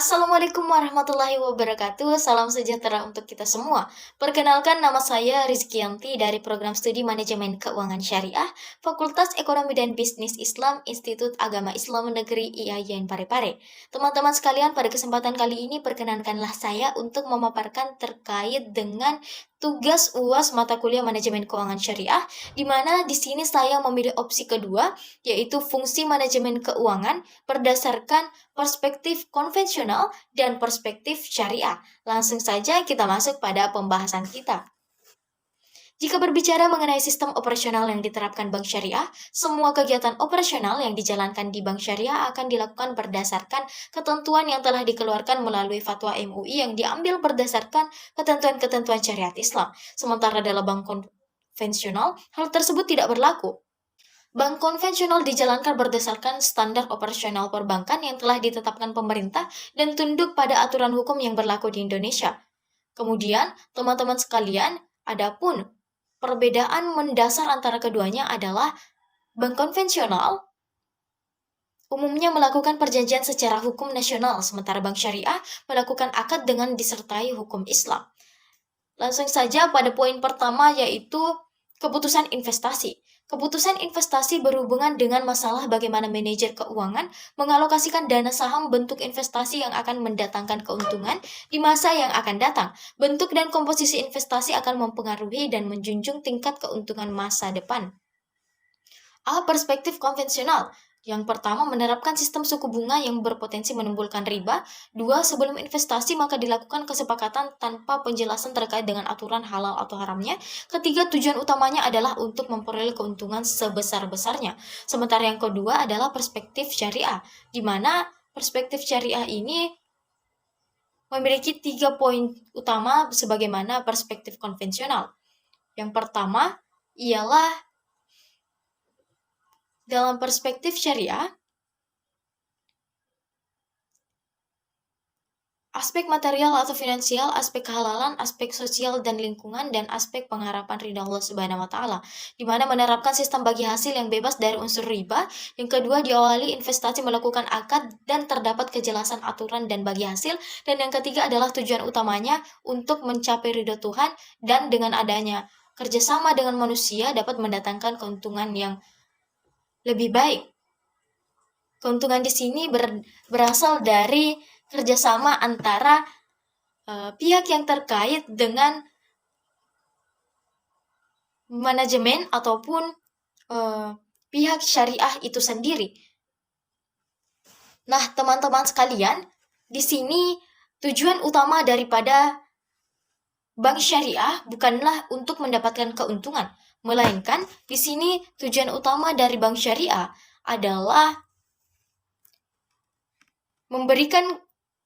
Assalamualaikum warahmatullahi wabarakatuh. Salam sejahtera untuk kita semua. Perkenalkan, nama saya Rizkyanti dari Program Studi Manajemen Keuangan Syariah, Fakultas Ekonomi dan Bisnis Islam, Institut Agama Islam Negeri IAIN Parepare. Teman-teman sekalian, pada kesempatan kali ini perkenankanlah saya untuk memaparkan terkait dengan tugas UAS mata kuliah Manajemen Keuangan Syariah, di mana di sini saya memilih opsi kedua, yaitu fungsi manajemen keuangan berdasarkan perspektif konvensional dan perspektif syariah. Langsung saja kita masuk pada pembahasan kita. Jika berbicara mengenai sistem operasional yang diterapkan Bank Syariah, semua kegiatan operasional yang dijalankan di Bank Syariah akan dilakukan berdasarkan ketentuan yang telah dikeluarkan melalui fatwa MUI yang diambil berdasarkan ketentuan-ketentuan syariat Islam. Sementara dalam bank konvensional, hal tersebut tidak berlaku. Bank konvensional dijalankan berdasarkan standar operasional perbankan yang telah ditetapkan pemerintah dan tunduk pada aturan hukum yang berlaku di Indonesia. Kemudian, teman-teman sekalian, adapun perbedaan mendasar antara keduanya adalah bank konvensional umumnya melakukan perjanjian secara hukum nasional, sementara bank syariah melakukan akad dengan disertai hukum Islam. Langsung saja pada poin pertama, yaitu keputusan investasi. Keputusan investasi berhubungan dengan masalah bagaimana manajer keuangan mengalokasikan dana saham bentuk investasi yang akan mendatangkan keuntungan di masa yang akan datang. Bentuk dan komposisi investasi akan mempengaruhi dan menjunjung tingkat keuntungan masa depan. Perspektif konvensional. Yang pertama, menerapkan sistem suku bunga yang berpotensi menimbulkan riba. Dua, sebelum investasi maka dilakukan kesepakatan tanpa penjelasan terkait dengan aturan halal atau haramnya. Ketiga, tujuan utamanya adalah untuk memperoleh keuntungan sebesar-besarnya. Sementara yang kedua adalah perspektif syariah, di mana perspektif syariah ini memiliki 3 poin utama sebagaimana perspektif konvensional. Yang pertama ialah dalam perspektif syariah, aspek material atau finansial, aspek kehalalan, aspek sosial dan lingkungan, dan aspek pengharapan ridha Allah Subhanahu wa Ta'ala, di mana menerapkan sistem bagi hasil yang bebas dari unsur riba. Yang kedua, diawali investasi melakukan akad dan terdapat kejelasan aturan dan bagi hasil. Dan yang ketiga adalah tujuan utamanya untuk mencapai ridha Tuhan, dan dengan adanya kerjasama dengan manusia dapat mendatangkan keuntungan yang lebih baik. Keuntungan di sini berasal dari kerjasama antara pihak yang terkait dengan manajemen ataupun pihak syariah itu sendiri. Nah, teman-teman sekalian, di sini tujuan utama daripada bank syariah bukanlah untuk mendapatkan keuntungan, melainkan di sini tujuan utama dari bank syariah adalah memberikan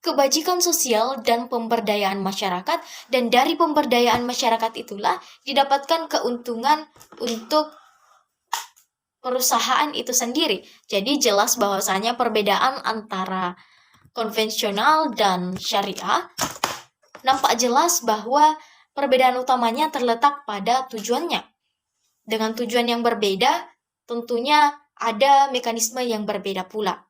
kebajikan sosial dan pemberdayaan masyarakat, dan dari pemberdayaan masyarakat itulah didapatkan keuntungan untuk perusahaan itu sendiri. Jadi jelas bahwasanya perbedaan antara konvensional dan syariah nampak jelas bahwa perbedaan utamanya terletak pada tujuannya. Dengan tujuan yang berbeda, tentunya ada mekanisme yang berbeda pula.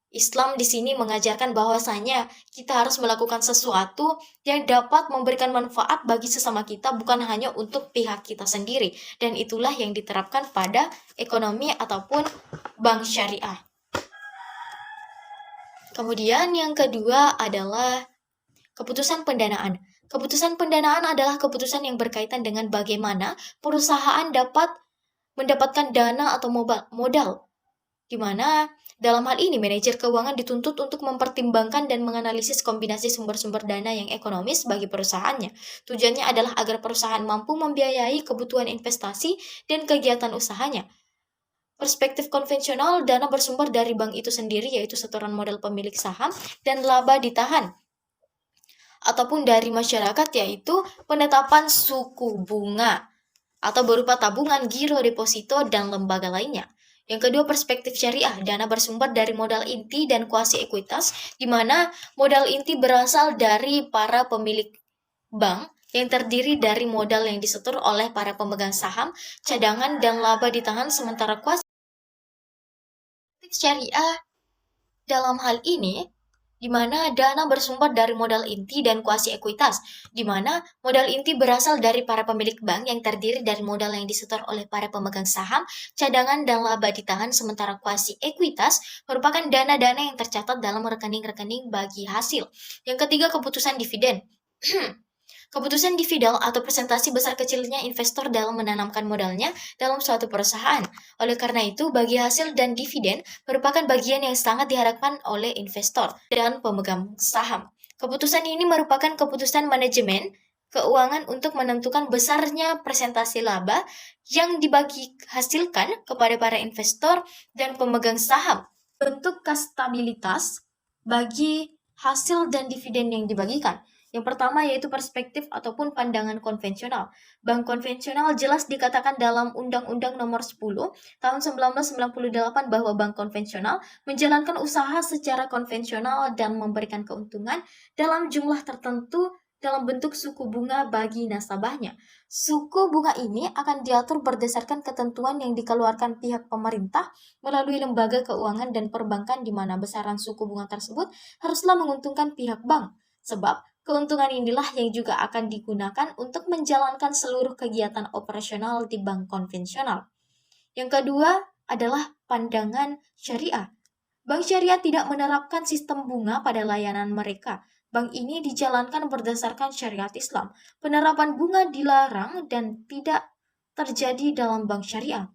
Islam di sini mengajarkan bahwasanya kita harus melakukan sesuatu yang dapat memberikan manfaat bagi sesama kita, bukan hanya untuk pihak kita sendiri. Dan itulah yang diterapkan pada ekonomi ataupun bank syariah. Kemudian yang kedua adalah keputusan pendanaan. Keputusan pendanaan adalah keputusan yang berkaitan dengan bagaimana perusahaan dapat mendapatkan dana atau modal, di mana dalam hal ini manajer keuangan dituntut untuk mempertimbangkan dan menganalisis kombinasi sumber-sumber dana yang ekonomis bagi perusahaannya. Tujuannya adalah agar perusahaan mampu membiayai kebutuhan investasi dan kegiatan usahanya. Perspektif konvensional, dana bersumber dari bank itu sendiri, yaitu setoran modal pemilik saham dan laba ditahan, ataupun dari masyarakat, yaitu penetapan suku bunga atau berupa tabungan, giro, deposito, dan lembaga lainnya. Yang kedua, perspektif syariah, dana bersumber dari modal inti dan kuasi ekuitas, di mana modal inti berasal dari para pemilik bank yang terdiri dari modal yang disetor oleh para pemegang saham, cadangan, dan laba ditahan, sementara kuasi syariah dalam hal ini di mana dana bersumber dari modal inti dan kuasi ekuitas, di mana modal inti berasal dari para pemilik bank yang terdiri dari modal yang disetor oleh para pemegang saham, cadangan, dan laba ditahan, sementara kuasi ekuitas merupakan dana-dana yang tercatat dalam rekening-rekening bagi hasil. Yang ketiga, keputusan dividen. Keputusan dividen atau presentasi besar kecilnya investor dalam menanamkan modalnya dalam suatu perusahaan. Oleh karena itu, bagi hasil dan dividen merupakan bagian yang sangat diharapkan oleh investor dan pemegang saham. Keputusan ini merupakan keputusan manajemen keuangan untuk menentukan besarnya presentasi laba yang dibagi hasilkan kepada para investor dan pemegang saham. Bentuk stabilitas bagi hasil dan dividen yang dibagikan. Yang pertama yaitu perspektif ataupun pandangan konvensional. Bank konvensional jelas dikatakan dalam Undang-Undang Nomor 10 Tahun 1998 bahwa bank konvensional menjalankan usaha secara konvensional dan memberikan keuntungan dalam jumlah tertentu dalam bentuk suku bunga bagi nasabahnya. Suku bunga ini akan diatur berdasarkan ketentuan yang dikeluarkan pihak pemerintah melalui lembaga keuangan dan perbankan, di mana besaran suku bunga tersebut haruslah menguntungkan pihak bank. Sebab keuntungan inilah yang juga akan digunakan untuk menjalankan seluruh kegiatan operasional di bank konvensional. Yang kedua adalah pandangan syariah. Bank syariah tidak menerapkan sistem bunga pada layanan mereka. Bank ini dijalankan berdasarkan syariat Islam. Penerapan bunga dilarang dan tidak terjadi dalam bank syariah.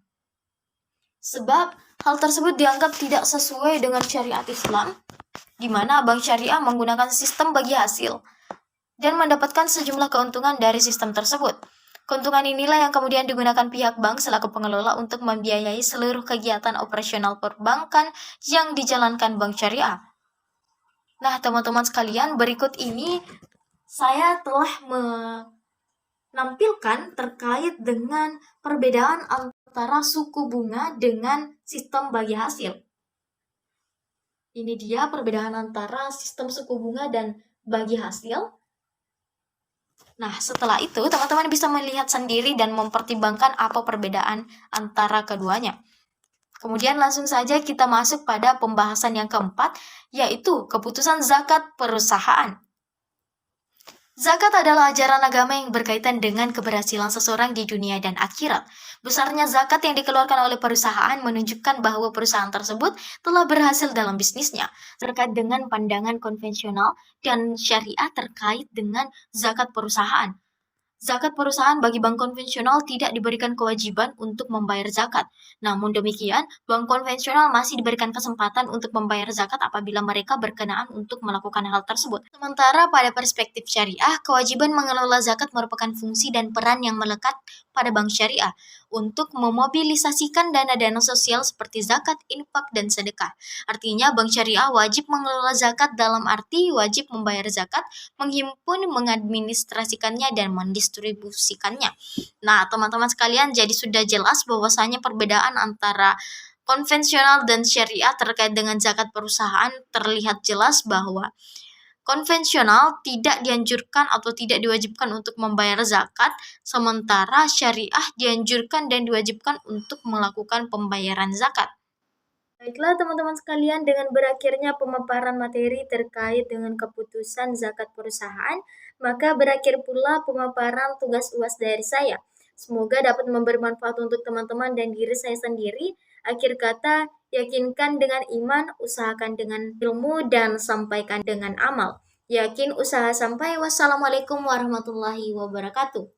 Sebab hal tersebut dianggap tidak sesuai dengan syariat Islam, di mana bank syariah menggunakan sistem bagi hasil dan mendapatkan sejumlah keuntungan dari sistem tersebut. Keuntungan inilah yang kemudian digunakan pihak bank selaku pengelola untuk membiayai seluruh kegiatan operasional perbankan yang dijalankan bank syariah. Nah, teman-teman sekalian, berikut ini saya telah menampilkan terkait dengan perbedaan antara suku bunga dengan sistem bagi hasil. Ini dia perbedaan antara sistem suku bunga dan bagi hasil. Nah, setelah itu teman-teman bisa melihat sendiri dan mempertimbangkan apa perbedaan antara keduanya. Kemudian langsung saja kita masuk pada pembahasan yang keempat, yaitu keputusan zakat perusahaan. Zakat adalah ajaran agama yang berkaitan dengan keberhasilan seseorang di dunia dan akhirat. Besarnya zakat yang dikeluarkan oleh perusahaan menunjukkan bahwa perusahaan tersebut telah berhasil dalam bisnisnya. Terkait dengan pandangan konvensional dan syariah terkait dengan zakat perusahaan. Zakat perusahaan bagi bank konvensional tidak diberikan kewajiban untuk membayar zakat. Namun demikian, bank konvensional masih diberikan kesempatan untuk membayar zakat apabila mereka berkenaan untuk melakukan hal tersebut. Sementara pada perspektif syariah, kewajiban mengelola zakat merupakan fungsi dan peran yang melekat pada bank syariah untuk memobilisasikan dana-dana sosial seperti zakat, infak, dan sedekah. Artinya, bank syariah wajib mengelola zakat dalam arti wajib membayar zakat, menghimpun, mengadministrasikannya, dan mendistribusikannya. Nah, teman-teman sekalian, jadi sudah jelas bahwasanya perbedaan antara konvensional dan syariah terkait dengan zakat perusahaan terlihat jelas bahwa konvensional tidak dianjurkan atau tidak diwajibkan untuk membayar zakat, sementara syariah dianjurkan dan diwajibkan untuk melakukan pembayaran zakat. Baiklah teman-teman sekalian, dengan berakhirnya pemaparan materi terkait dengan keputusan zakat perusahaan, maka berakhir pula pemaparan tugas UAS dari saya. Semoga dapat memberi manfaat untuk teman-teman dan diri saya sendiri. Akhir kata, yakinkan dengan iman, usahakan dengan ilmu, dan sampaikan dengan amal. Yakin usaha sampai. Wassalamualaikum warahmatullahi wabarakatuh.